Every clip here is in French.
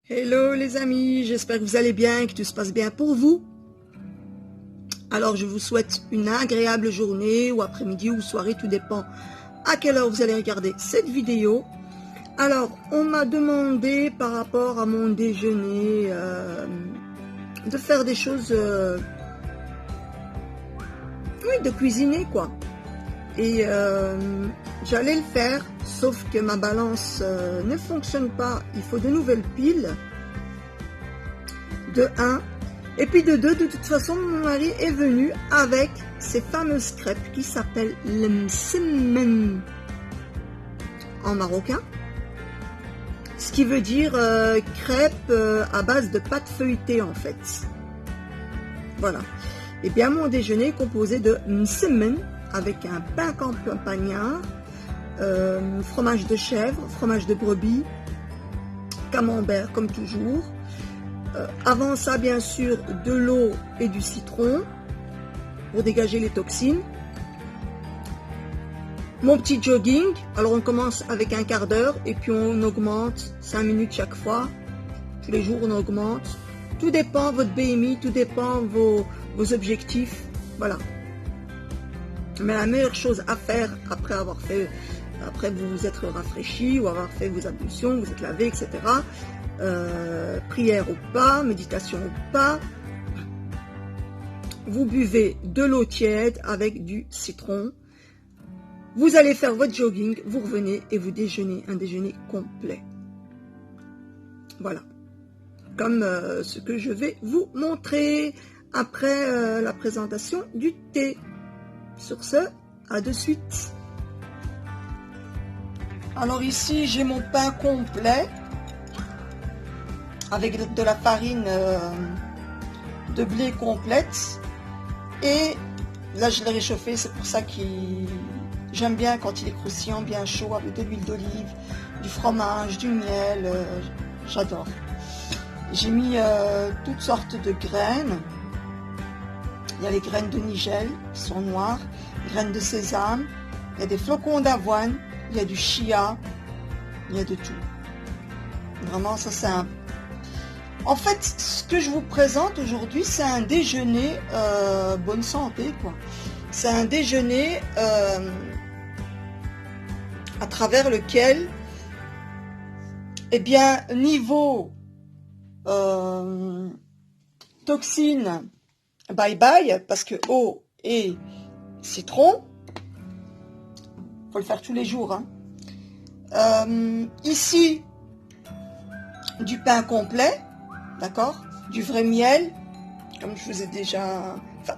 Hello les amis, j'espère que vous allez bien, que tout se passe bien pour vous. Alors je vous souhaite une agréable journée ou après-midi ou soirée, tout dépend à quelle heure vous allez regarder cette vidéo. Alors on m'a demandé par rapport à mon déjeuner de faire des choses, oui, de cuisiner quoi. Et j'allais le faire, sauf que ma balance ne fonctionne pas. Il faut de nouvelles piles, de 1. Et puis de 2, de toute façon, mon mari est venu avec ces fameuses crêpes qui s'appellent le msemen en marocain. Ce qui veut dire crêpes à base de pâte feuilletée en fait. Voilà. Et bien mon déjeuner est composé de msemen, avec un pain campagnard, fromage de chèvre, fromage de brebis, camembert comme toujours. Avant ça, bien sûr, de l'eau et du citron pour dégager les toxines. Mon petit jogging, alors on commence avec un quart d'heure et puis on augmente 5 minutes chaque fois. Tous les jours on augmente. Tout dépend votre BMI, tout dépend vos objectifs. Voilà. Mais la meilleure chose à faire après vous vous êtes rafraîchi ou avoir fait vos ablutions, vous êtes lavé, etc. Prière ou pas, méditation ou pas, vous buvez de l'eau tiède avec du citron. Vous allez faire votre jogging, vous revenez et vous déjeunez un déjeuner complet. Voilà. Comme ce que je vais vous montrer après la présentation du thé. Sur ce, à de suite. Alors ici, j'ai mon pain complet avec de la farine de blé complète. Et là, je l'ai réchauffé, c'est pour ça que j'aime bien quand il est croustillant, bien chaud, avec de l'huile d'olive, du fromage, du miel. J'adore. J'ai mis toutes sortes de graines. Il y a les graines de nigel qui sont noires, graines de sésame, il y a des flocons d'avoine, il y a du chia, il y a de tout. Vraiment, ça c'est un... En fait, ce que je vous présente aujourd'hui, c'est un déjeuner bonne santé, quoi. C'est un déjeuner à travers lequel, eh bien, niveau toxines, bye bye, parce que eau et citron, faut le faire tous les jours. Hein. Ici, du pain complet, d'accord, du vrai miel, comme je vous ai déjà, enfin,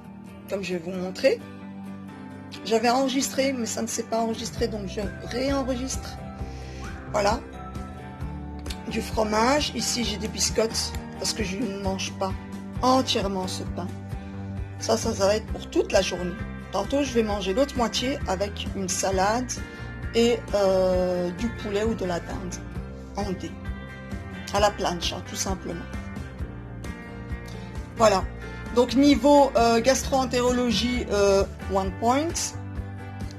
comme je vais vous montrer. J'avais enregistré, mais ça ne s'est pas enregistré, donc je réenregistre. Voilà. Du fromage. Ici, j'ai des biscottes parce que je ne mange pas entièrement ce pain. Ça va être pour toute la journée. Tantôt, je vais manger l'autre moitié avec une salade et du poulet ou de la dinde en dés. À la plancha, tout simplement. Voilà. Donc, niveau gastro-entérologie, 1 point.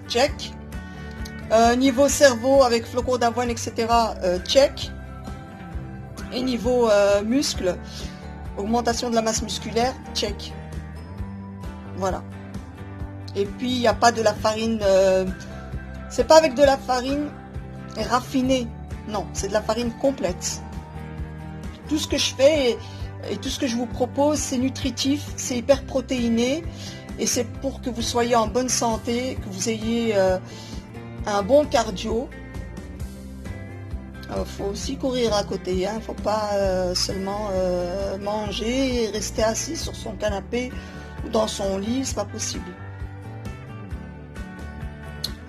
Check. Niveau cerveau avec flocons d'avoine, etc. Check. Et niveau muscle, augmentation de la masse musculaire, check. Voilà. Et puis, il n'y a pas de la farine... c'est pas avec de la farine raffinée. Non, c'est de la farine complète. Tout ce que je fais et tout ce que je vous propose, c'est nutritif, c'est hyper protéiné. Et c'est pour que vous soyez en bonne santé, que vous ayez un bon cardio. Il faut aussi courir à côté. Il ne faut pas seulement manger et rester assis sur son canapé ou dans son lit, c'est pas possible.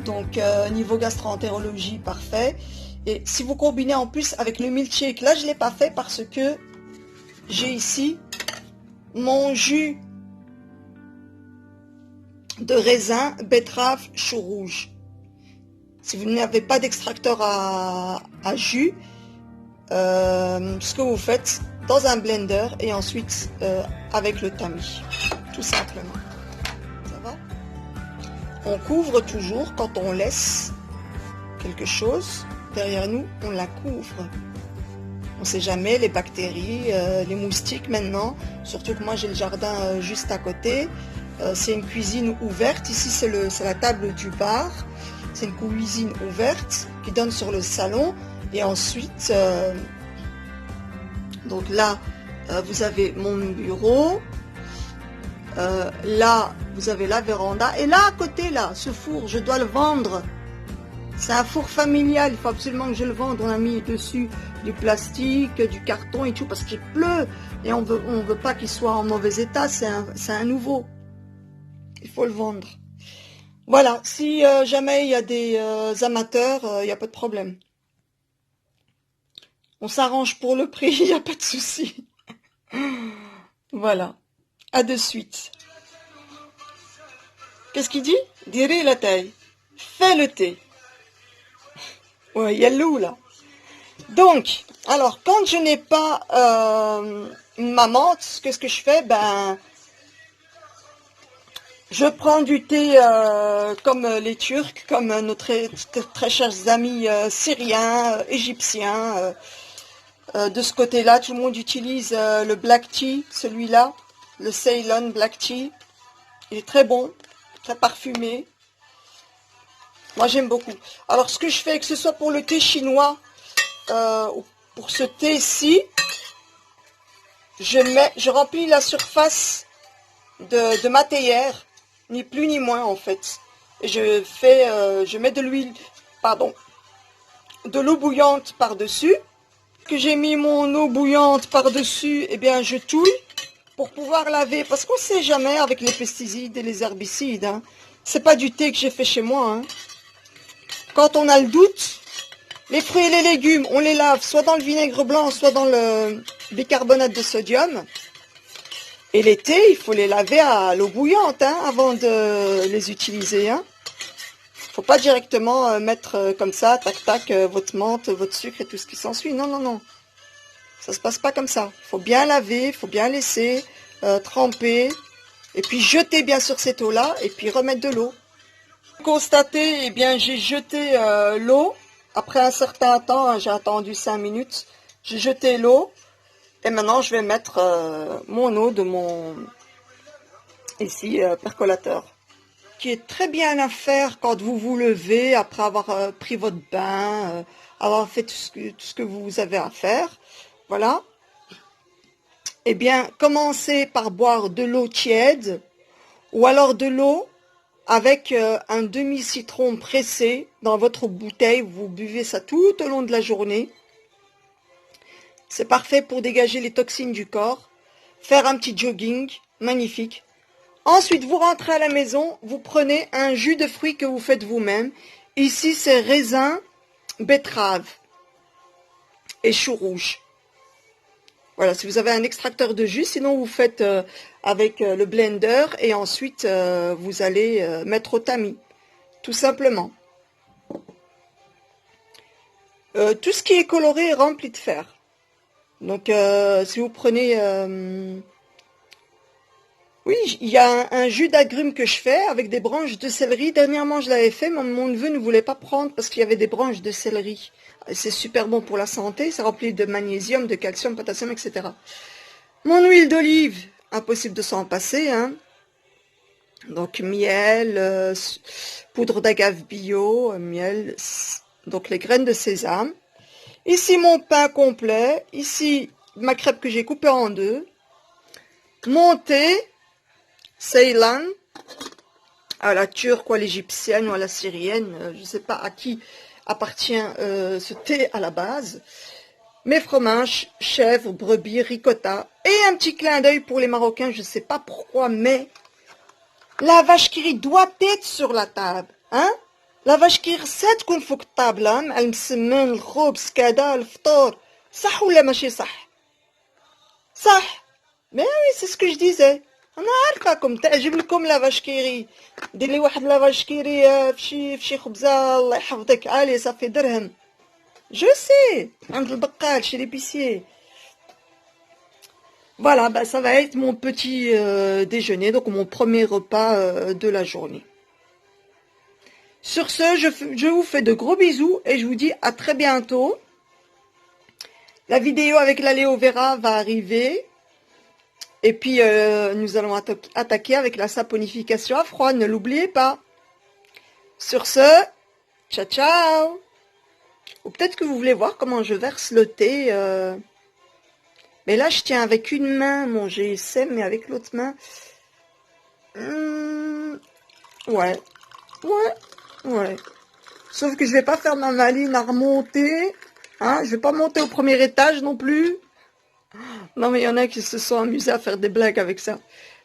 Donc niveau gastro-entérologie, parfait. Et si vous combinez en plus avec le milkshake, là je ne l'ai pas fait parce que j'ai ici mon jus de raisin, betterave, chou rouge. Si vous n'avez pas d'extracteur à jus, ce que vous faites dans un blender et ensuite avec le tamis, tout simplement. Ça va? On couvre toujours quand on laisse quelque chose derrière nous, on la couvre. On sait jamais, les bactéries, les moustiques maintenant. Surtout que moi j'ai le jardin juste à côté. C'est une cuisine ouverte. Ici c'est la table du bar. C'est une cuisine ouverte qui donne sur le salon. Et ensuite, donc là, vous avez mon bureau. Là, vous avez la véranda. Et là, à côté, là, ce four, je dois le vendre. C'est un four familial. Il faut absolument que je le vende. On a mis dessus du plastique, du carton et tout parce qu'il pleut. Et on veut pas qu'il soit en mauvais état. C'est un nouveau. Il faut le vendre. Voilà. Si jamais il y a des amateurs, il n'y a pas de problème. On s'arrange pour le prix. Il n'y a pas de souci. Voilà. À de suite. Qu'est-ce qu'il dit? Direz la taille. Fais le thé. Ouais, il y a loup là. Donc, alors, quand je n'ai pas ma menthe, qu'est-ce que je fais? Ben, je prends du thé comme les Turcs, comme nos très chers amis syriens, égyptiens. De ce côté-là, tout le monde utilise le black tea, celui-là, le Ceylon black tea. Il est très bon, très parfumé. Moi, j'aime beaucoup. Alors, ce que je fais, que ce soit pour le thé chinois, ou pour ce thé-ci, je remplis la surface de ma théière, ni plus ni moins en fait. Et je mets de l'huile, pardon, de l'eau bouillante par-dessus. Que j'ai mis mon eau bouillante par-dessus, eh bien, je touille pour pouvoir laver. Parce qu'on ne sait jamais avec les pesticides et les herbicides. Hein. C'est pas du thé que j'ai fait chez moi. Hein. Quand on a le doute, les fruits et les légumes, on les lave soit dans le vinaigre blanc, soit dans le bicarbonate de sodium. Et les thés, il faut les laver à l'eau bouillante hein, avant de les utiliser. Hein. Faut pas directement mettre comme ça, tac tac, votre menthe, votre sucre et tout ce qui s'ensuit. Non, non, non. Ça se passe pas comme ça. Il faut bien laver, il faut bien laisser tremper. Et puis jeter bien sûr cette eau-là et puis remettre de l'eau. Constater, eh bien j'ai jeté l'eau. Après un certain temps, hein, j'ai attendu 5 minutes. J'ai jeté l'eau. Et maintenant je vais mettre mon eau de mon ici percolateur. Qui est très bien à faire quand vous vous levez après avoir pris votre bain, avoir fait tout ce que vous avez à faire. Voilà. Eh bien, commencez par boire de l'eau tiède ou alors de l'eau avec un demi-citron pressé dans votre bouteille. Vous buvez ça tout au long de la journée. C'est parfait pour dégager les toxines du corps. Faire un petit jogging, magnifique. Ensuite, vous rentrez à la maison, vous prenez un jus de fruits que vous faites vous-même. Ici, c'est raisin, betterave et chou rouge. Voilà, si vous avez un extracteur de jus, sinon vous faites avec le blender et ensuite vous allez mettre au tamis, tout simplement. Tout ce qui est coloré est rempli de fer. Donc, si vous prenez... oui, il y a un jus d'agrumes que je fais avec des branches de céleri. Dernièrement, je l'avais fait, mais mon neveu ne voulait pas prendre parce qu'il y avait des branches de céleri. C'est super bon pour la santé, c'est rempli de magnésium, de calcium, potassium, etc. Mon huile d'olive, impossible de s'en passer. Hein. Donc miel, poudre d'agave bio, miel, donc les graines de sésame. Ici mon pain complet, ici ma crêpe que j'ai coupée en deux. Mon thé. Ceylon, à la turque ou à l'égyptienne ou à la syrienne, je ne sais pas à qui appartient ce thé à la base. Mes fromages, chèvre, brebis, ricotta et un petit clin d'œil pour les Marocains, je ne sais pas pourquoi, mais la vache qui rit doit être sur la table. Hein? La vache qui rit, c'est تكون فوق الطابلة, المسمن, الخبز, كذا, الفطور. صح ولا ماشي صح? صح. Mais oui, c'est ce que je disais. انا عارفاكم تعجب لكم لا فاش كيري دير لي واحد لا فاش كيري في شي خبزه الله يحفظك علي صافي درهم جو سي عند البقال chez l'épicier. Voilà, bah, ça va être mon petit déjeuner, donc mon premier repas de la journée. Sur ce, je vous fais de gros bisous et je vous dis à très bientôt. La vidéo avec l'aloe vera va arriver. Et puis, nous allons attaquer avec la saponification à froid. Ne l'oubliez pas. Sur ce, ciao, ciao. Ou peut-être que vous voulez voir comment je verse le thé. Mais là, je tiens avec une main mon GSM, mais avec l'autre main... Ouais. Sauf que je vais pas faire ma maline à remonter. Hein, je vais pas monter au premier étage non plus. Non, mais il y en a qui se sont amusés à faire des blagues avec ça.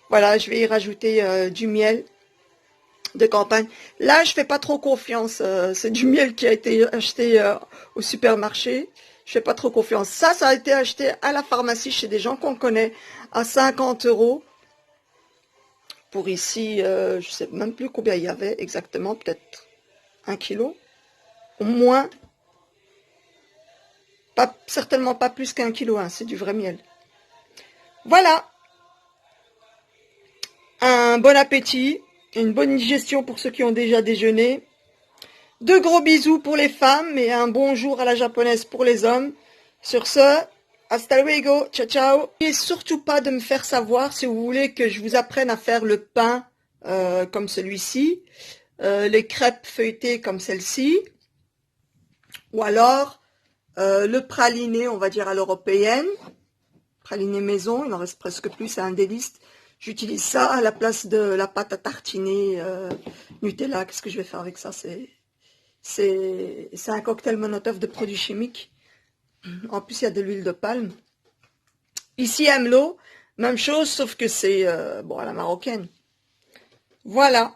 Voilà, je vais y rajouter du miel de campagne. Là, je fais pas trop confiance. C'est du miel qui a été acheté au supermarché. Je fais pas trop confiance. Ça a été acheté à la pharmacie chez des gens qu'on connaît à 50 €. Pour ici, je sais même plus combien il y avait exactement, peut-être 1 kilo. Au moins, certainement pas plus qu'1 kilo, hein, c'est du vrai miel. Voilà. Un bon appétit, une bonne digestion pour ceux qui ont déjà déjeuné. De gros bisous pour les femmes et un bonjour à la japonaise pour les hommes. Sur ce, hasta luego, ciao ciao. N'oubliez surtout pas de me faire savoir si vous voulez que je vous apprenne à faire le pain comme celui-ci, les crêpes feuilletées comme celle-ci, ou alors le praliné, on va dire à l'européenne, praliné maison, il en reste presque plus, c'est un délice. J'utilise ça à la place de la pâte à tartiner Nutella. Qu'est-ce que je vais faire avec ça? C'est un cocktail Molotov de produits chimiques. En plus, il y a de l'huile de palme. Ici, Amelo, même chose, sauf que c'est bon, à la marocaine. Voilà.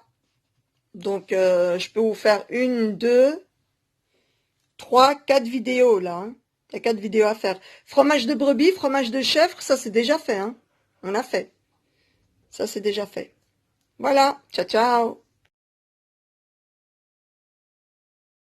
Donc, je peux vous faire 1, 2, 3, 4 vidéos, là. Hein. Il y a 4 vidéos à faire. Fromage de brebis, fromage de chèvre, ça, c'est déjà fait. Hein. On a fait. Ça, c'est déjà fait. Voilà. Ciao, ciao.